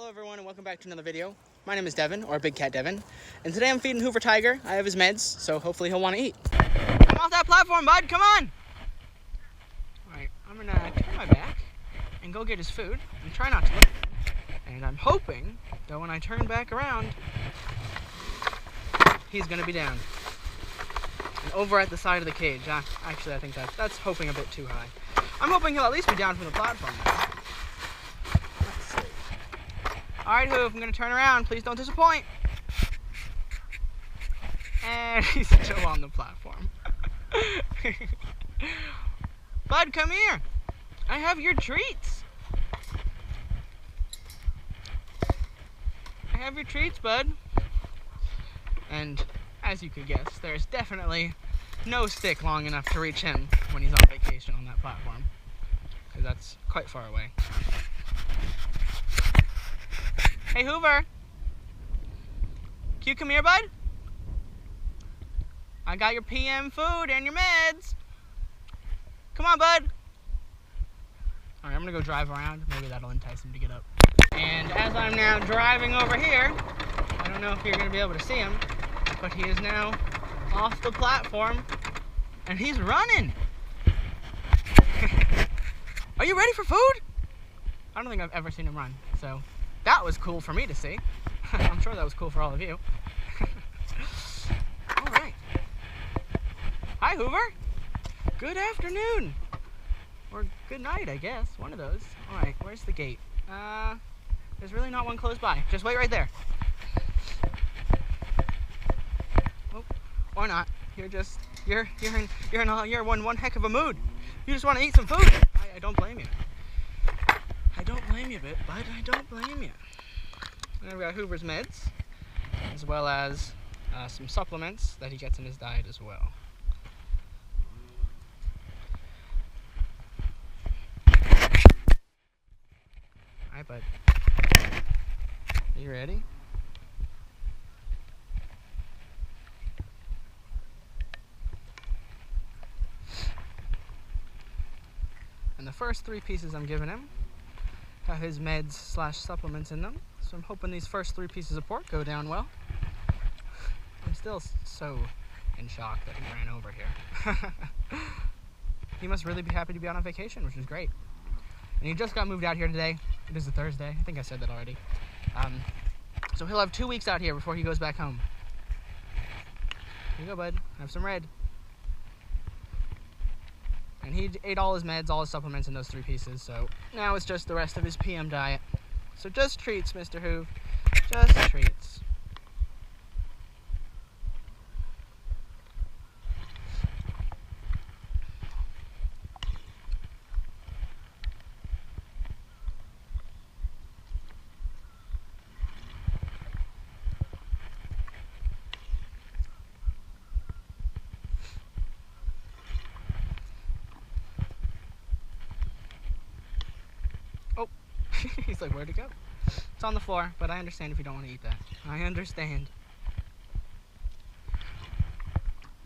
Hello everyone and welcome back to another video. My name is Devin, or Big Cat Devin, and today I'm feeding Hoover Tiger. I have his meds, so hopefully he'll want to eat. Come off that platform, bud, come on! Alright, I'm gonna turn my back and go get his food and try not to look at him. And I'm hoping that when I turn back around, he's gonna be down. And over at the side of the cage. Actually, I think that's hoping a bit too high. I'm hoping he'll at least be down from the platform now. Alright, Hoof, I'm going to turn around. Please don't disappoint. And he's still on the platform. Bud, come here. I have your treats. I have your treats, bud. And as you could guess, there's definitely no stick long enough to reach him when he's on vacation on that platform. Because that's quite far away. Hey, Hoover. Q, come here, bud. I got your PM food and your meds. Come on, bud. All right, I'm gonna go drive around. Maybe that'll entice him to get up. And as I'm now driving over here, I don't know if you're gonna be able to see him, but he is now off the platform and he's running. Are you ready for food? I don't think I've ever seen him run, so that was cool for me to see. I'm sure that was cool for all of you. All right. Hi, Hoover. Good afternoon. Or good night, I guess. One of those. All right, where's the gate? There's really not one close by. Just wait right there. Oh, or not. You're in one heck of a mood. You just want to eat some food. I don't blame you. I don't blame you a bit, bud. I don't blame you. And I've got Hoover's meds, as well as some supplements that he gets in his diet as well. Alright, bud. Are you ready? And the first 3 pieces I'm giving him have his meds / supplements in them. So I'm hoping these first 3 pieces of pork go down well. I'm still so in shock that he ran over here. He must really be happy to be on a vacation, which is great. And he just got moved out here today. It is a Thursday. I think I said that already. So he'll have 2 weeks out here before he goes back home. Here you go, bud. Have some red. And he ate all his meds, all his supplements in those 3 pieces, so now it's just the rest of his PM diet. So just treats, Mr. Hoove. Just treats. Oh, he's like, where'd it go? It's on the floor, but I understand if you don't want to eat that. I understand.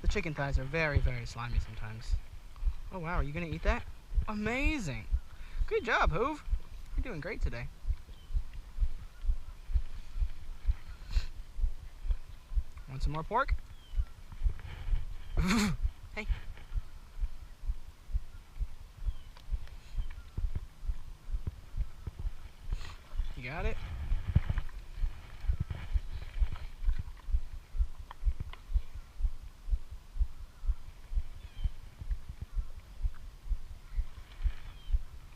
The chicken thighs are very, very slimy sometimes. Oh wow, are you gonna eat that? Amazing! Good job, Hoove. You're doing great today. Want some more pork? Hey. You got it?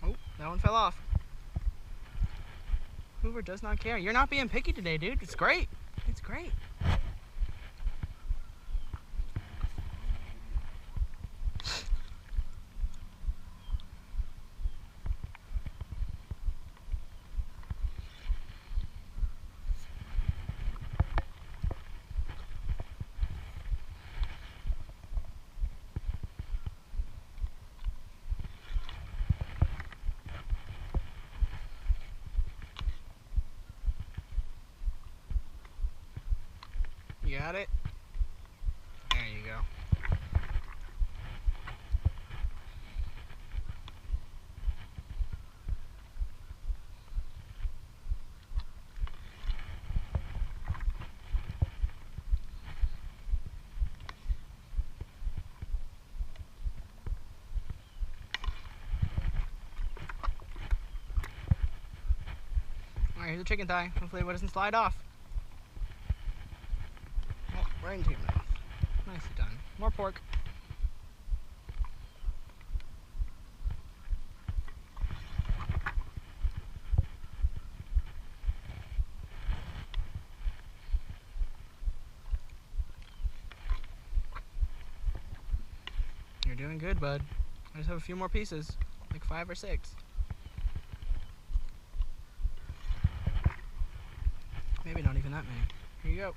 Oh, that one fell off. Hoover does not care. You're not being picky today, dude. It's great. It's great. You got it? There you go. Alright, here's a chicken thigh. Hopefully it doesn't slide off. Oh, right into your mouth. Nicely done. More pork. You're doing good, bud. I just have a few more pieces, like 5 or 6. Maybe not even that many. Here you go.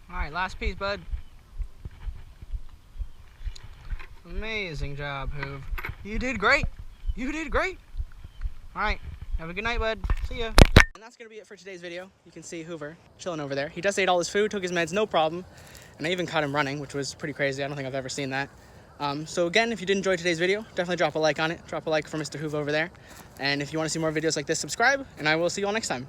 Alright, last piece, bud. Amazing job, Hoove. You did great. You did great. Alright, have a good night, bud. See ya. And that's going to be it for today's video. You can see Hoover chilling over there. He just ate all his food, took his meds, no problem. And I even caught him running, which was pretty crazy. I don't think I've ever seen that. So again, if you did enjoy today's video, definitely drop a like on it. Drop a like for Mr. Hoover over there. And if you want to see more videos like this, subscribe. And I will see you all next time.